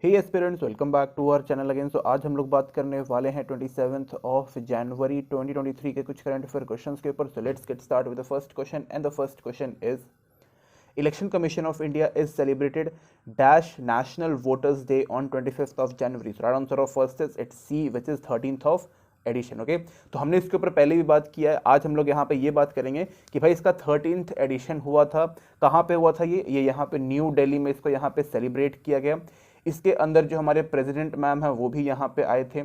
Hey aspirants, welcome back to our channel again. So आज हम लोग बात करने वाले हैं 27th ऑफ जनवरी 2023 के कुछ करंट अफेयर क्वेश्चंस के ऊपर। So let's get start with the first question and the first question is election commission of India is celebrated dash national voters day on 25th of January. So right answer of first is it's C which is 13th of edition. Okay, तो हमने इसके ऊपर पहले भी बात किया है। आज हम लोग यहाँ पे ये बात करेंगे कि भाई इसका 13th एडिशन हुआ था, कहाँ पे हुआ था ये यहाँ पे न्यू दिल्ली में इसको यहाँ पे सेलिब्रेट किया गया। इसके अंदर जो हमारे प्रेसिडेंट मैम है वो भी यहाँ पे आए थे।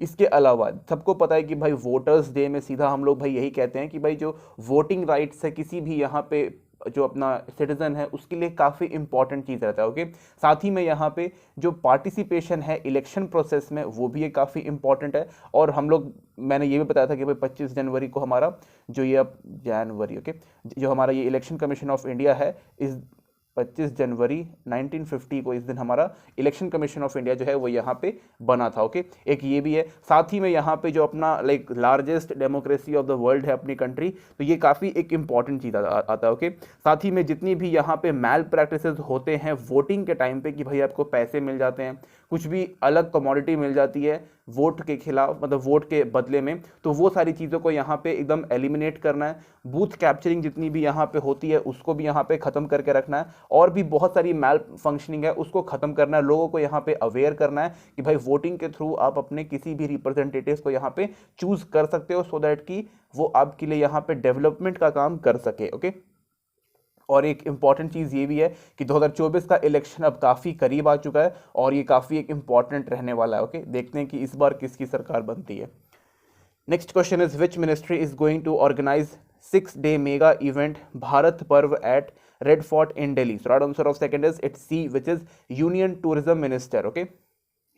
इसके अलावा सबको पता है कि भाई वोटर्स डे में सीधा हम लोग भाई यही कहते हैं कि भाई जो वोटिंग राइट्स है किसी भी यहाँ पे जो अपना सिटीजन है उसके लिए काफ़ी इंपॉर्टेंट चीज़ रहता है। ओके, साथ ही में यहाँ पे जो पार्टिसिपेशन है इलेक्शन प्रोसेस में वो भी ये काफ़ी इंपॉर्टेंट है। और हम लोग मैंने ये भी बताया था कि भाई 25 जनवरी को हमारा जो ये अब जनवरी ओके जो हमारा ये इलेक्शन कमीशन ऑफ इंडिया है इस 25 जनवरी 1950 को इस दिन हमारा इलेक्शन कमीशन ऑफ इंडिया जो है वो यहाँ पे बना था। ओके, एक ये भी है। साथ ही में यहाँ पे जो अपना like largest democracy of the world है अपनी कंट्री, तो ये काफ़ी एक इंपॉर्टेंट चीज़ आता है। ओके, साथ ही में जितनी भी यहाँ पे मैल प्रैक्टिसेस होते हैं वोटिंग के टाइम पे कि भाई आपको पैसे मिल जाते हैं, कुछ भी अलग कमोडिटी मिल जाती है वोट के खिलाफ, मतलब वोट के बदले में, तो वो सारी चीज़ों को यहाँ पे एकदम एलिमिनेट करना है। बूथ कैप्चरिंग जितनी भी यहाँ पे होती है उसको भी यहाँ पे ख़त्म करके रखना है। और भी बहुत सारी मैल फंक्शनिंग है उसको ख़त्म करना है। लोगों को यहाँ पे अवेयर करना है कि भाई वोटिंग के थ्रू आप अपने किसी भी रिप्रेजेंटेटिव्स को यहाँ पे चूज कर सकते हो, सो दैट कि वो आपके लिए यहाँ पे डेवलपमेंट का काम कर सके। ओके, और एक इंपॉर्टेंट चीज़ ये भी है कि 2024 का इलेक्शन अब काफ़ी करीब आ चुका है और ये काफ़ी एक इंपॉर्टेंट रहने वाला है। ओके, देखते हैं कि इस बार किसकी सरकार बनती है। Next question is which ministry is going to organise 6-day mega event Bharat Parv at Red Fort in Delhi. So right answer of second is it's C which is union tourism minister. Okay,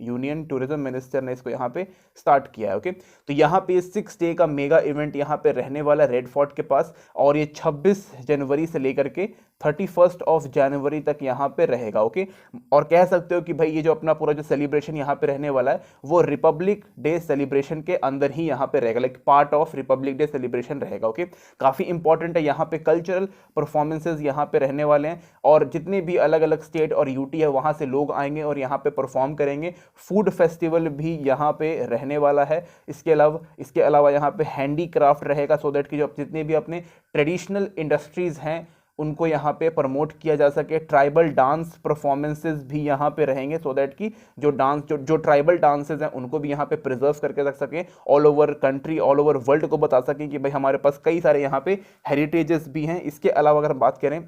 union tourism minister ने इसको यहाँ पे start किया है। Okay, तो यहाँ पे 6 day का मेगा इवेंट यहाँ पे रहने वाला रेड फोर्ट के पास, और ये 26 जनवरी से लेकर के 31 ऑफ जनवरी तक यहाँ पे रहेगा। ओके, और कह सकते हो कि भाई ये जो अपना पूरा जो सेलिब्रेशन यहाँ पे रहने वाला है वो रिपब्लिक डे सेलिब्रेशन के अंदर ही यहाँ पे रहेगा, like part of Republic day celebration रहेगा। ओके, काफ़ी इंपॉर्टेंट है। यहाँ पे कल्चरल परफॉर्मेंसेज यहाँ पे रहने वाले हैं और जितने भी अलग अलग स्टेट और यूटी है वहाँ से लोग आएंगे और यहाँ पे परफॉर्म करेंगे। फूड फेस्टिवल भी यहाँ पे रहने वाला है। इसके अलावा यहाँ पे हैंडीक्राफ्ट रहेगा, सो दैट कि जो जितने भी अपने ट्रेडिशनल इंडस्ट्रीज हैं उनको यहाँ पे प्रमोट किया जा सके। ट्राइबल डांस परफॉर्मेंसेस भी यहाँ पे रहेंगे, सो दैट कि जो ट्राइबल डांसेस हैं उनको भी यहाँ पे प्रिजर्व करके रख सकें, all over country all over world को बता सकें कि भाई हमारे पास कई सारे यहाँ पे हेरिटेजेस भी हैं। इसके अलावा अगर हम बात करें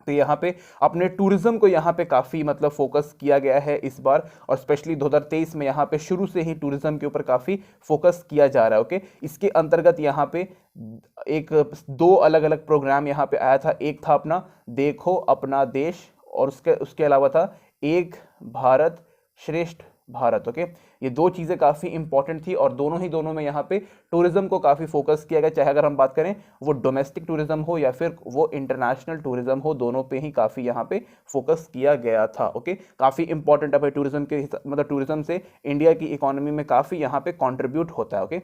तो यहाँ पे अपने टूरिज्म को यहाँ पे काफ़ी मतलब फोकस किया गया है इस बार, और स्पेशली 2023 में यहाँ पे शुरू से ही टूरिज्म के ऊपर काफ़ी फोकस किया जा रहा है। ओके, इसके अंतर्गत यहाँ पे एक 2 अलग अलग प्रोग्राम यहाँ पे आया था। एक था अपना देखो अपना देश, और उसके अलावा था एक भारत श्रेष्ठ भारत। ओके, ये 2 चीज़ें काफ़ी इंपॉर्टेंट थी और दोनों में यहाँ पे टूरिज्म को काफ़ी फोकस किया गया। चाहे अगर हम बात करें वो डोमेस्टिक टूरिज्म हो या फिर वो इंटरनेशनल टूरिज्म हो, दोनों पे ही काफ़ी यहाँ पे फोकस किया गया था। ओके, काफ़ी इंपॉर्टेंट है भाई टूरिज्म के मतलब टूरिज्म से इंडिया की इकोनॉमी में काफ़ी यहाँ पे कॉन्ट्रीब्यूट होता है। Okay,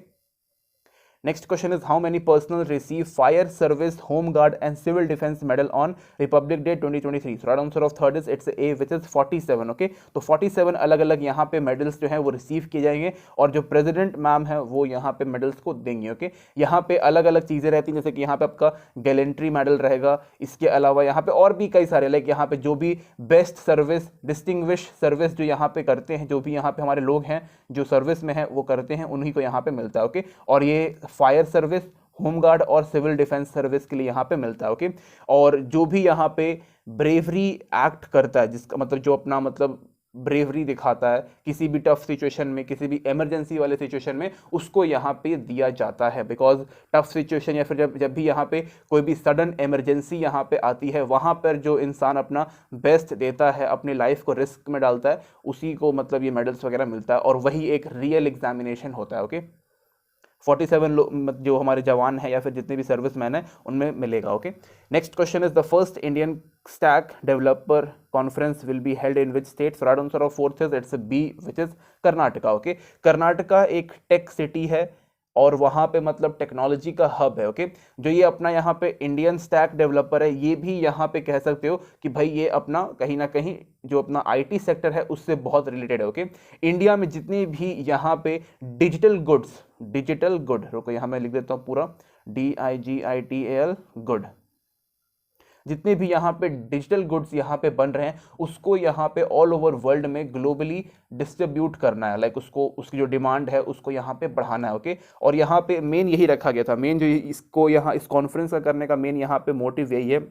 next question is how many personnel receive fire service home guard and civil defence medal on republic day 2023। Right answer of third is it's A which is 47। Okay, तो 47 अलग अलग यहाँ पे मेडल्स जो है वो रिसीव किए जाएंगे और जो प्रेसिडेंट मैम है वो यहाँ पे मेडल्स को देंगे। ओके, यहाँ पे अलग अलग चीज़ें रहती हैं, जैसे कि यहाँ पे आपका गैलेंट्री मेडल रहेगा। इसके अलावा यहाँ पे और भी कई सारे, लाइक यहाँ पे जो भी बेस्ट सर्विस डिस्टिंग्विश सर्विस जो यहाँ पे करते हैं, जो भी यहाँ पे हमारे लोग हैं जो सर्विस में है वो करते हैं, उन्हीं को यहाँ पे मिलता है। ओके, और ये फायर सर्विस, होमगार्ड और सिविल डिफेंस सर्विस के लिए यहाँ पे मिलता है। ओके, और जो भी यहाँ पे ब्रेवरी एक्ट करता है, जिसका मतलब जो अपना मतलब ब्रेवरी दिखाता है किसी भी टफ सिचुएशन में, किसी भी इमरजेंसी वाले सिचुएशन में, उसको यहाँ पे दिया जाता है। बिकॉज टफ सिचुएशन या फिर जब भी यहाँ पे कोई भी सडन इमरजेंसी यहाँ पे आती है, वहाँ पर जो इंसान अपना बेस्ट देता है, अपनी लाइफ को रिस्क में डालता है, उसी को मतलब ये मेडल्स वगैरह मिलता है, और वही एक रियल एग्जामिनेशन होता है। ओके, 47 जो हमारे जवान हैं या फिर जितने भी सर्विस मैन हैं उनमें मिलेगा। Okay, next question is the first Indian stack developer conference will be held in which state. Right answer of fourth is it's B which is Karnataka. Okay, Karnataka एक टेक सिटी है और वहाँ पे मतलब टेक्नोलॉजी का हब है। ओके, जो ये अपना यहाँ पे इंडियन स्टैक डेवलपर है, ये भी यहाँ पे कह सकते हो कि भाई ये अपना कहीं ना कहीं जो अपना आईटी सेक्टर है उससे बहुत रिलेटेड है। ओके, इंडिया में जितने भी यहाँ पे डिजिटल गुड, रुको यहाँ मैं लिख देता हूँ पूरा, DIGITAL गुड, जितने भी यहाँ पे डिजिटल गुड्स यहाँ पे बन रहे हैं उसको यहाँ पे ऑल ओवर वर्ल्ड में ग्लोबली डिस्ट्रीब्यूट करना है, लाइक उसको, उसकी जो डिमांड है उसको यहाँ पे बढ़ाना है। ओके, और यहाँ पे मेन यही रखा गया था, मेन जो इसको यहाँ इस कॉन्फ्रेंस का करने का मेन यहाँ पे मोटिव यही है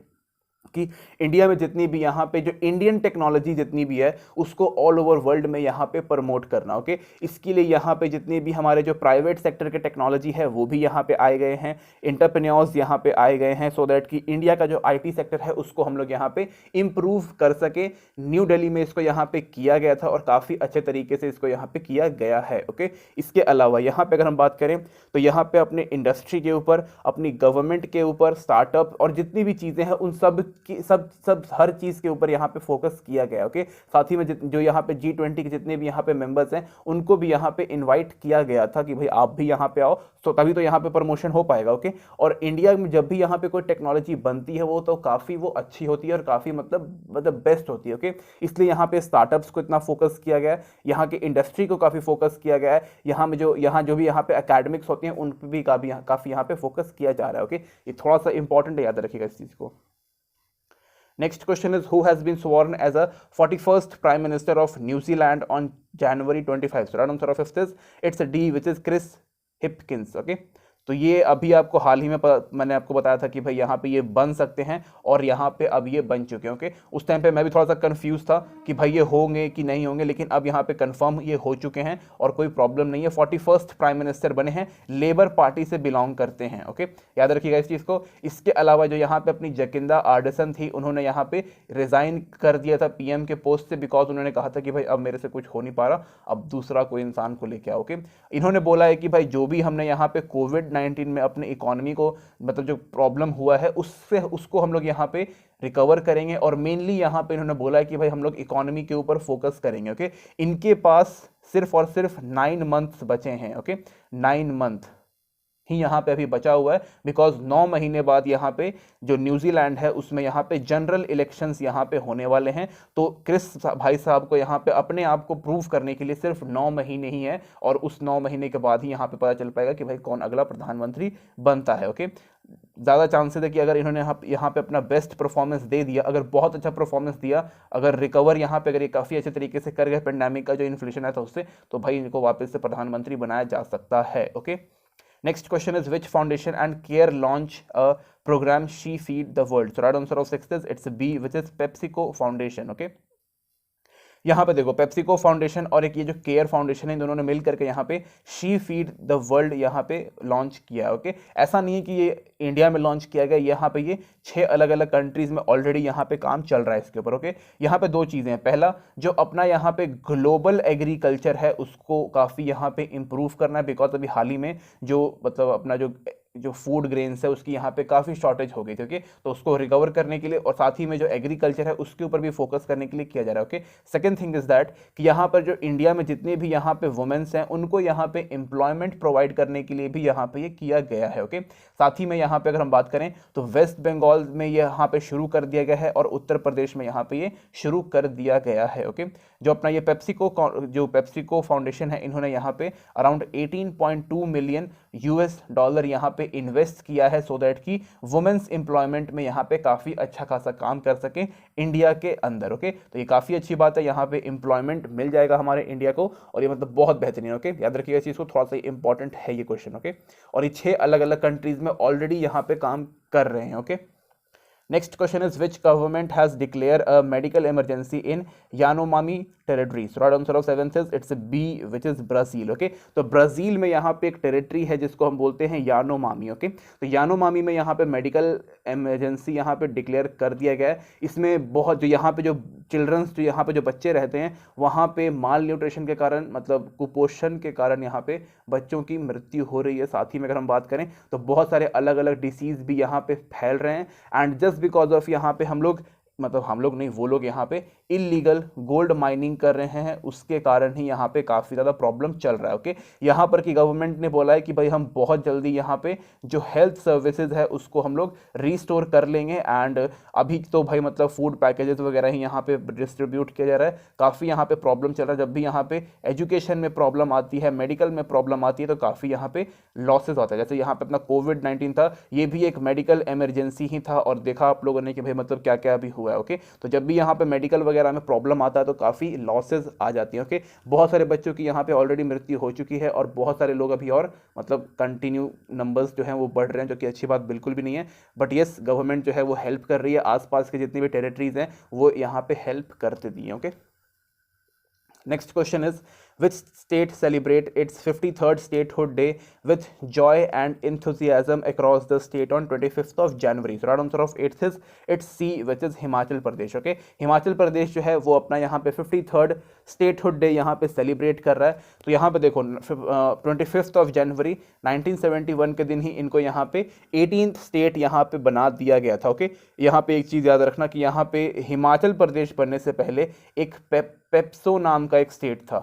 कि इंडिया में जितनी भी यहाँ पे जो इंडियन टेक्नोलॉजी जितनी भी है उसको ऑल ओवर वर्ल्ड में यहाँ पे प्रमोट करना। ओके, इसके लिए यहाँ पे जितने भी हमारे जो प्राइवेट सेक्टर के टेक्नोलॉजी है वो भी यहाँ पे आए गए हैं, एंटरप्रेन्योर्स यहाँ पे आए गए हैं, सो दैट कि इंडिया का जो आईटी सेक्टर है उसको हम लोग यहाँ पे इम्प्रूव कर सके। न्यू दिल्ली में इसको यहाँ पे किया गया था और काफ़ी अच्छे तरीके से इसको यहाँ पे किया गया है। ओके, इसके अलावा यहाँ पे अगर हम बात करें तो यहाँ पे अपने इंडस्ट्री के ऊपर, अपनी गवर्नमेंट के ऊपर, स्टार्टअप और जितनी भी चीज़ें हैं उन सब कि सब हर चीज़ के ऊपर यहाँ पे फोकस किया गया। ओके, साथ ही में जो यहाँ पे G20 के जितने भी यहाँ पे मेंबर्स हैं उनको भी यहाँ पे इनवाइट किया गया था कि भाई आप भी यहाँ पे आओ, तो तभी तो यहाँ पे प्रमोशन हो पाएगा। ओके, और इंडिया में जब भी यहाँ पे कोई टेक्नोलॉजी बनती है वो तो काफ़ी वो अच्छी होती है और काफ़ी मतलब बेस्ट होती है। ओके, इसलिए यहाँ पे स्टार्टअप्स को इतना फोकस किया गया है, यहाँ के इंडस्ट्री को काफ़ी फोकस किया गया है, यहाँ में जो भी यहाँ पे एकेडमिक्स होती हैं उन पर भी काफ़ी यहाँ पे फोकस किया जा रहा है। ओके, ये थोड़ा सा इंपॉर्टेंट है, याद रखिएगा इस चीज़ को। Next question is, who has been sworn as a 41st Prime Minister of New Zealand on January 25? So right answer of this, it's a D, which is Chris Hipkins. Okay, तो ये अभी आपको हाल ही में मैंने आपको बताया था कि भाई यहाँ पे ये बन सकते हैं और यहाँ पे अब ये बन चुके हैं। ओके, उस टाइम पे मैं भी थोड़ा सा कंफ्यूज था कि भाई ये होंगे कि नहीं होंगे, लेकिन अब यहाँ पे कंफर्म ये हो चुके हैं और कोई प्रॉब्लम नहीं है। 41st प्राइम मिनिस्टर बने हैं, लेबर पार्टी से बिलोंग करते हैं। ओके, याद रखिएगा इस चीज़ को। इसके अलावा जो यहाँ पे अपनी जकिंदा आर्डसन थी, उन्होंने यहाँ पे रिजाइन कर दिया था PM के पोस्ट से, बिकॉज उन्होंने कहा था कि भाई अब मेरे से कुछ हो नहीं पा रहा, अब दूसरा कोई इंसान को लेके आओ। ओके, इन्होंने बोला है कि भाई जो भी हमने यहाँ पे कोविड-19 में अपने इकोनॉमी को मतलब जो प्रॉब्लम हुआ है उसको हम लोग यहाँ पे रिकवर करेंगे, और मेनली यहाँ पे इन्होंने बोला है कि भाई हम लोग इकोनॉमी के ऊपर फोकस करेंगे। ओके, इनके पास सिर्फ और सिर्फ 9 मंथ्स बचे हैं। ओके, 9 मंथ ही यहाँ पे अभी बचा हुआ है, बिकॉज 9 महीने बाद यहाँ पे जो न्यूजीलैंड है उसमें यहाँ पे जनरल इलेक्शंस यहाँ पे होने वाले हैं। तो क्रिस भाई साहब को यहाँ पे अपने आप को प्रूव करने के लिए सिर्फ 9 महीने ही है, और उस 9 महीने के बाद ही यहाँ पे पता चल पाएगा कि भाई कौन अगला प्रधानमंत्री बनता है। ओके, ज़्यादा चांसेस है कि अगर इन्होंने यहाँ पे अपना बेस्ट परफॉर्मेंस दे दिया, अगर बहुत अच्छा परफॉर्मेंस दिया, अगर रिकवर यहाँ पे अगर ये काफ़ी अच्छे तरीके से कर गए पेंडेमिक का जो इन्फ्लेशन आया था उससे, तो भाई इनको वापस से प्रधानमंत्री बनाया जा सकता है। Okay, next question is, which foundation and care launch a program She Feed the World? So right answer of 6 is, it's B, which is PepsiCo Foundation. Okay, यहाँ पे देखो पेप्सिको फाउंडेशन और एक ये जो केयर फाउंडेशन है, दोनों ने मिल करके यहाँ पे शी फीड द वर्ल्ड यहाँ पे लॉन्च किया है। ओके, ऐसा नहीं है कि ये इंडिया में लॉन्च किया गया, यहाँ पे ये 6 अलग अलग कंट्रीज में ऑलरेडी यहाँ पे काम चल रहा है इसके ऊपर। ओके, यहाँ पे 2 चीज़ें हैं, पहला जो अपना यहाँ पे ग्लोबल एग्रीकल्चर है उसको काफ़ी यहाँ पे इम्प्रूव करना है, बिकॉज अभी हाल ही में जो मतलब अपना जो फूड ग्रेन्स है उसकी यहाँ पे काफ़ी शॉर्टेज हो गई थी। ओके, तो उसको रिकवर करने के लिए और साथ ही में जो एग्रीकल्चर है उसके ऊपर भी फोकस करने के लिए किया जा रहा है। Okay, second thing is that कि यहाँ पर जो इंडिया में जितने भी यहाँ पे वुमेन्स हैं उनको यहाँ पे एम्प्लॉयमेंट प्रोवाइड करने के लिए भी यहाँ पे ये किया गया है। ओके, साथ ही में यहाँ पे अगर हम बात करें तो वेस्ट बंगाल में यहाँ पे शुरू कर दिया गया है और उत्तर प्रदेश में यहाँ पे ये शुरू कर दिया गया है। ओके, जो अपना ये पेप्सिको फाउंडेशन है, इन्होंने यहाँ पे अराउंड 18.2 मिलियन $US यहाँ पे इन्वेस्ट किया है, सो दैट कि वुमेन्स एम्प्लॉयमेंट में यहाँ पे काफ़ी अच्छा खासा काम कर सकें इंडिया के अंदर। ओके, तो ये काफ़ी अच्छी बात है, यहाँ पे एम्प्लॉयमेंट मिल जाएगा हमारे इंडिया को, और ये मतलब बहुत बेहतरीन। ओके, याद रखिएगा इस चीज़ को, थोड़ा सा इंपॉर्टेंट है ये क्वेश्चन। ओके, और ये 6 अलग अलग कंट्रीज में ऑलरेडी यहाँ पे काम कर रहे हैं। Okay, next question is, which government has declared a medical emergency in Yanomami territory? So right answer of 7 says it's a B, which is Brazil. Okay, तो ब्राज़ील में यहाँ पे एक टेरिटरी है जिसको हम बोलते हैं यानोमामी। ओके, तो यानोमामी में यहाँ पे मेडिकल इमरजेंसी यहाँ पे डिक्लेयर कर दिया गया है। इसमें बहुत जो यहाँ पे जो चिल्ड्रंस जो यहाँ पे जो बच्चे रहते हैं वहाँ पे माल न्यूट्रिशन के कारण मतलब कुपोषण के कारण यहाँ पे बच्चों की मृत्यु हो रही है। साथ ही में अगर हम बात करें तो बहुत सारे अलग अलग डिसीज़ भी यहाँ पे फैल रहे हैं, एंड जस्ट बिकॉज ऑफ यहाँ पे हम लोग नहीं, वो लोग यहाँ पे इलीगल गोल्ड माइनिंग कर रहे हैं, उसके कारण ही यहाँ पे काफ़ी ज़्यादा प्रॉब्लम चल रहा है। ओके, यहाँ पर की गवर्नमेंट ने बोला है कि भाई हम बहुत जल्दी यहाँ पे जो हेल्थ सर्विसेज है उसको हम लोग रीस्टोर कर लेंगे। एंड अभी तो भाई मतलब फूड पैकेजेस वगैरह ही यहाँ पे डिस्ट्रीब्यूट किया जा रहा है। काफ़ी यहाँ पे प्रॉब्लम चल रहा है। जब भी यहाँ पे एजुकेशन में प्रॉब्लम आती है, मेडिकल में प्रॉब्लम आती है, तो काफ़ी यहाँ पे लॉसेस होता है। जैसे यहाँ पे अपना कोविड-19 था, ये भी एक मेडिकल इमरजेंसी ही था, और देखा आप लोगों ने कि भाई मतलब क्या क्या अभी हुआ है। ओके, तो जब भी यहाँ पे मेडिकल वगैरह में प्रॉब्लम आता है तो काफ़ी लॉसेज आ जाती हैं। ओके, बहुत सारे बच्चों की यहाँ पे ऑलरेडी मृत्यु हो चुकी है, और बहुत सारे लोग अभी और मतलब कंटिन्यू नंबर्स जो हैं वो बढ़ रहे हैं, जो कि अच्छी बात बिल्कुल भी नहीं है। बट येस, गवर्नमेंट जो है वो हेल्प कर रही है, आसपास के जितनी भी टेरिटरीज हैं वो यहाँ पे हेल्प करते दी हैं। Okay, next question is which state celebrate its 53rd statehood day with joy and enthusiasm across the state on 25th of January? So right answer of 8th is it's C, which is Himachal Pradesh. Okay, Himachal Pradesh जो है वो अपना यहाँ पे 53rd statehood day यहाँ पे celebrate कर रहा है। तो यहाँ पे देखो 25th ऑफ जनवरी 1971 के दिन ही इनको यहाँ पे 18th स्टेट यहाँ पे बना दिया गया था। ओके, यहाँ पे एक चीज़ याद रखना कि यहाँ पे हिमाचल प्रदेश बनने से पहले एक पेप्सो नाम का एक स्टेट था,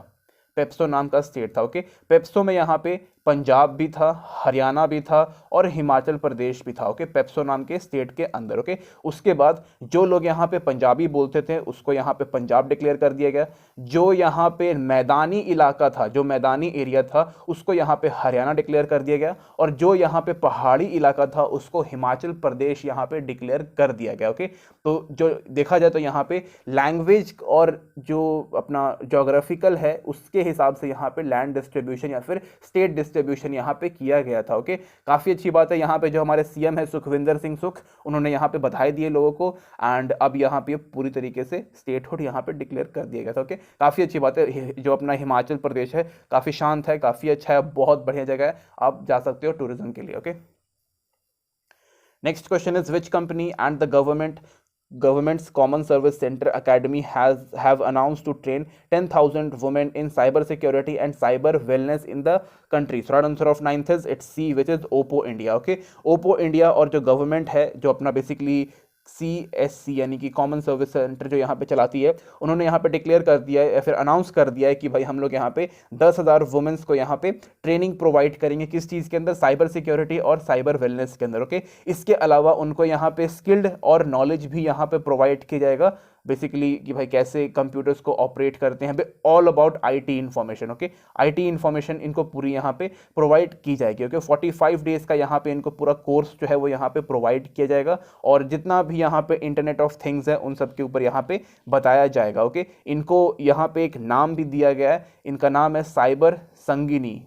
पेप्सो नाम का स्टेट था। ओके, पेप्सो में यहाँ पे पंजाब भी था, हरियाणा भी था, और हिमाचल प्रदेश भी था। ओके, पेप्सो नाम के स्टेट के अंदर। ओके, उसके बाद जो लोग यहाँ पे पंजाबी बोलते थे उसको यहाँ पे पंजाब डिक्लेयर कर दिया गया। जो यहाँ पे मैदानी इलाका था, जो मैदानी एरिया था, उसको यहाँ पे हरियाणा डिक्लेयर कर दिया गया, और जो यहाँ पे पहाड़ी इलाका था उसको हिमाचल प्रदेश यहाँ पे डिक्लेयर कर दिया गया। ओके, तो जो देखा जाए तो यहाँ पे लैंग्वेज और जो अपना जोग्राफिकल है उसके हिसाब से यहाँ पे लैंड डिस्ट्रीब्यूशन या फिर स्टेट डिस्ट्रीब्यूशन यहाँ पे किया गया था। ओके, काफ़ी अच्छी बात है। यहाँ पे जो हमारे सीएम है सुखविंदर सिंह सुख, उन्होंने यहाँ पे बधाई दिए लोगों को, एंड अब यहाँ पे पूरी तरीके से स्टेटहुड यहाँ पे डिक्लेयर कर दिया गया था। ओके, काफ़ी अच्छी बात है। जो अपना हिमाचल प्रदेश है काफ़ी शांत है, काफ़ी अच्छा है, बहुत बढ़िया जगह है, आप जा सकते हो टूरिज्म के लिए। Okay, next question is which company and the government's common service center academy have announced to train 10,000 women in cyber security and cyber wellness in the country? So right answer of 9th is it's C, which is Oppo India। okay, Oppo India और जो government है जो अपना basically CSC यानी कि common service centre जो यहाँ पे चलाती है, उन्होंने यहाँ पे डिक्लेयर कर दिया है या फिर अनाउंस कर दिया है कि भाई हम लोग यहाँ पे 10,000 वुमेन्स को यहाँ पे ट्रेनिंग प्रोवाइड करेंगे। किस चीज़ के अंदर? साइबर सिक्योरिटी और साइबर वेलनेस के अंदर। ओके, इसके अलावा उनको यहाँ पे स्किल्ड और नॉलेज भी यहाँ पे प्रोवाइड किया जाएगा, बेसिकली कि भाई कैसे कंप्यूटर्स को ऑपरेट करते हैं, all about IT information. Okay, IT information इनको पूरी यहाँ पे प्रोवाइड की जाएगी। ओके, 45 डेज का यहाँ पे इनको पूरा कोर्स जो है वो यहाँ पे प्रोवाइड किया जाएगा, और जितना भी यहाँ पे इंटरनेट ऑफ थिंग्स है उन सब के ऊपर यहाँ पे बताया जाएगा। ओके, इनको यहाँ पे एक नाम भी दिया गया है, इनका नाम है साइबर संगिनी।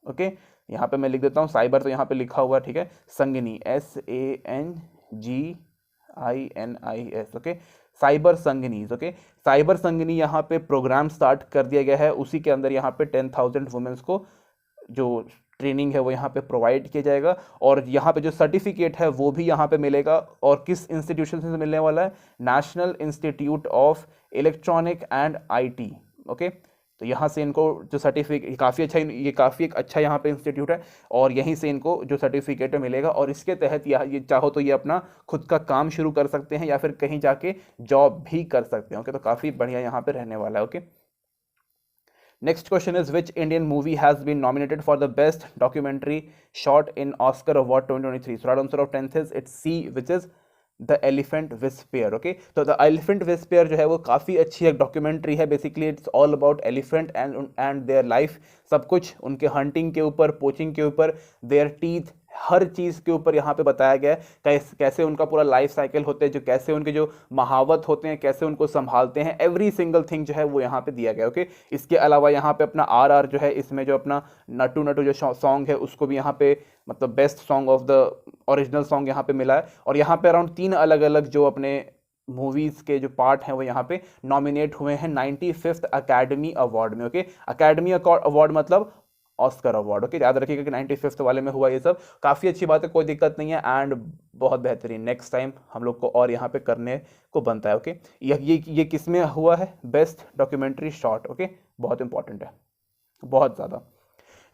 ओके, यहाँ पे मैं लिख देता हूँ, साइबर तो यहाँ पे लिखा हुआ है, ठीक है, Sangini SANGINIS। Okay, cyber Sanginis. Okay, cyber Sangini यहाँ पे प्रोग्राम स्टार्ट कर दिया गया है, उसी के अंदर यहाँ पे 10,000 वुमेन्स को जो ट्रेनिंग है वो यहाँ पे प्रोवाइड किया जाएगा, और यहाँ पे जो सर्टिफिकेट है वो भी यहाँ पे मिलेगा। और किस इंस्टीट्यूशन से मिलने वाला है? National institute of electronic and IT. Okay, तो यहाँ से इनको जो सर्टिफिकेट, काफ़ी अच्छा, ये काफ़ी एक अच्छा यहाँ पे इंस्टीट्यूट है, और यहीं से इनको जो सर्टिफिकेट मिलेगा, और इसके तहत ये चाहो तो ये अपना खुद का काम शुरू कर सकते हैं या फिर कहीं जाके जॉब भी कर सकते हैं। ओके, तो काफ़ी बढ़िया यहाँ पे रहने वाला है। Okay, next question is which Indian movie has been nominated for the best documentary short in Oscar award 2023? So right answer of 10th is it's C, which is the elephant whisperer. Okay, तो the elephant whisperer जो है वो काफ़ी अच्छी एक documentary है। Basically it's all about elephant and their life, सब कुछ उनके हंटिंग के ऊपर, पोचिंग के ऊपर, देयर टीथ, हर चीज़ के ऊपर यहाँ पे बताया गया है कैसे उनका पूरा लाइफ साइकिल होते हैं, जो कैसे उनके जो महावत होते हैं, कैसे उनको संभालते हैं, एवरी सिंगल थिंग जो है वो यहाँ पे दिया गया। ओके, इसके अलावा यहाँ पे अपना RR जो है, इसमें जो अपना नटू नटू जो सॉन्ग है उसको भी यहाँ पे मतलब best song of the original song यहाँ पे मिला है, और यहाँ पे अराउंड 3 अलग अलग जो अपने मूवीज़ के जो पार्ट हैं वो यहाँ पे नॉमिनेट हुए हैं 95th अकेडमी अवार्ड में। ओके, अकेडमी अवार्ड मतलब ऑस्कर अवार्ड। ओके, याद रखिएगा कि 95th वाले में हुआ ये सब। काफ़ी अच्छी बात है, कोई दिक्कत नहीं है, एंड बहुत बेहतरीन। नेक्स्ट टाइम हम लोग को और यहाँ पे करने को बनता है। ओके, ये किस में हुआ है? Best documentary short. ओके, बहुत इंपॉर्टेंट है, बहुत ज़्यादा।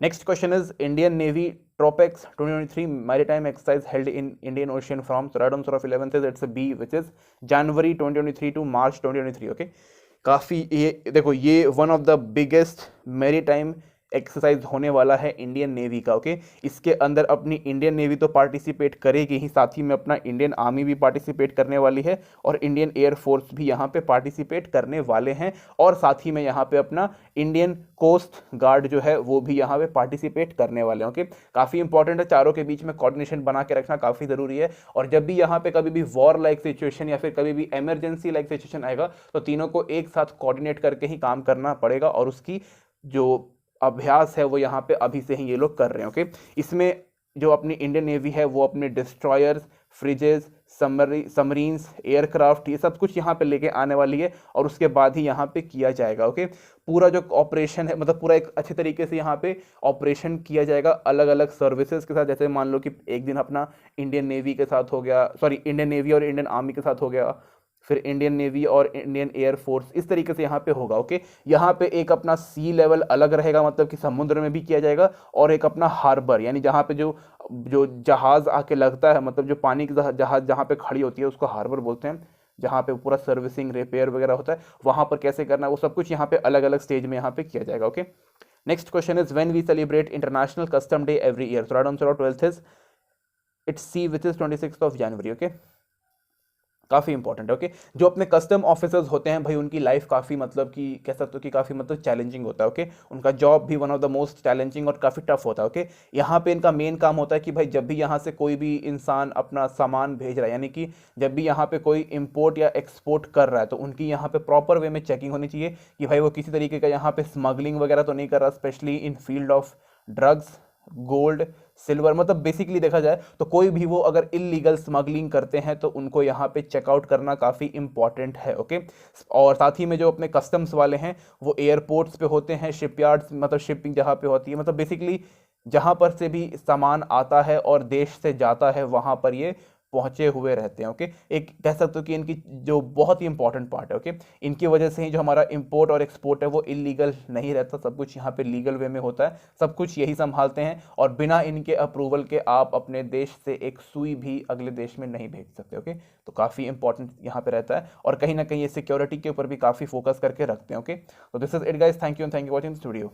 Next question is Indian Navy TROPEX 2023 maritime exercise held in Indian Ocean from right answer of 11th is it's B which is January 2023 to March 2023. Okay, काफ़ी ये देखो, ये one of the biggest maritime exercise होने वाला है Indian navy का. Okay, इसके अंदर अपनी इंडियन नेवी तो पार्टिसिपेट करेगी ही, साथ ही में अपना इंडियन आर्मी भी पार्टिसिपेट करने वाली है और इंडियन एयर फोर्स भी यहाँ पे पार्टिसिपेट करने वाले हैं, और साथ ही में यहाँ पे अपना इंडियन कोस्ट गार्ड जो है वो भी यहाँ पे पार्टिसिपेट करने वाले हैं. ओके, काफ़ी इंपॉर्टेंट है, चारों के बीच में कोऑर्डिनेशन बना के रखना काफ़ी ज़रूरी है. और जब भी यहाँ पे कभी भी वॉर लाइक सिचुएशन या फिर कभी भी इमरजेंसी लाइक सिचुएशन आएगा तो तीनों को एक साथ कोऑर्डिनेट करके ही काम करना पड़ेगा, और उसकी जो अभ्यास है वो यहाँ पे अभी से ही ये लोग कर रहे हैं. ओके, इसमें जो अपनी इंडियन नेवी है वो अपने डिस्ट्रॉयर्स, फ्रिजेस, सबमरीन्स, एयरक्राफ्ट, ये सब कुछ यहाँ पे लेके आने वाली है, और उसके बाद ही यहाँ पे किया जाएगा. ओके, पूरा जो ऑपरेशन है, मतलब पूरा एक अच्छे तरीके से यहाँ पे ऑपरेशन किया जाएगा अलग अलग सर्विसेज के साथ. जैसे मान लो कि एक दिन अपना इंडियन नेवी के साथ हो गया, सॉरी इंडियन नेवी और इंडियन आर्मी के साथ हो गया, फिर इंडियन नेवी और इंडियन एयर फोर्स, इस तरीके से यहाँ पे होगा. ओके, यहाँ पे एक अपना सी लेवल अलग रहेगा, मतलब कि समुद्र में भी किया जाएगा, और एक अपना हार्बर, यानी जहाँ पे जो जो जहाज आके लगता है, मतलब जो पानी की जहाज जहाँ पे खड़ी होती है उसको हार्बर बोलते हैं, जहाँ पे पूरा सर्विसिंग रिपेयर वगैरह होता है, वहाँ पर कैसे करना है वो सब कुछ यहाँ पे अलग अलग स्टेज में यहाँ पे किया जाएगा. Okay, next question is when we celebrate international custom day every year. Right answer of 12th is it's C which is 26th of January. Okay, काफ़ी इंपॉर्टेंट है. ओके, जो अपने कस्टम ऑफिसर्स होते हैं भाई, उनकी लाइफ काफ़ी, मतलब कि कह सकते हो कि काफ़ी मतलब चैलेंजिंग होता है. ओके, उनका जॉब भी one of the most challenging और काफ़ी टफ होता है. ओके, यहाँ पे इनका मेन काम होता है कि भाई जब भी यहाँ से कोई भी इंसान अपना सामान भेज रहा है, यानी कि जब भी यहाँ पे कोई इंपोर्ट या एक्सपोर्ट कर रहा है, तो उनकी यहाँ पे प्रॉपर वे में चेकिंग होनी चाहिए कि भाई वो किसी तरीके का यहाँ पे स्मगलिंग वगैरह तो नहीं कर रहा, specially in field of drugs, gold, silver. मतलब बेसिकली देखा जाए तो कोई भी वो अगर इलीगल स्मगलिंग करते हैं तो उनको यहाँ पे चेकआउट करना काफ़ी इंपॉर्टेंट है. ओके, और साथ ही में जो अपने कस्टम्स वाले हैं वो एयरपोर्ट्स पे होते हैं, शिपयार्ड्स, मतलब शिपिंग जहाँ पे होती है, मतलब बेसिकली जहाँ पर से भी सामान आता है और देश से जाता है वहाँ पर ये पहुंचे हुए रहते हैं. ओके, एक कह सकते हो कि इनकी जो बहुत ही इंपॉर्टेंट पार्ट है. ओके, इनकी वजह से ही जो हमारा इंपोर्ट और एक्सपोर्ट है वो इलीगल नहीं रहता, सब कुछ यहाँ पे लीगल वे में होता है, सब कुछ यही संभालते हैं, और बिना इनके अप्रूवल के आप अपने देश से एक सुई भी अगले देश में नहीं भेज सकते. ओके, तो काफ़ी इंपॉर्टेंट यहाँ पे रहता है, और कहीं ना कहीं ये सिक्योरिटी के ऊपर भी काफ़ी फोकस करके रखते हैं. ओके, तो this is it guys, thank you and thank you watching this video.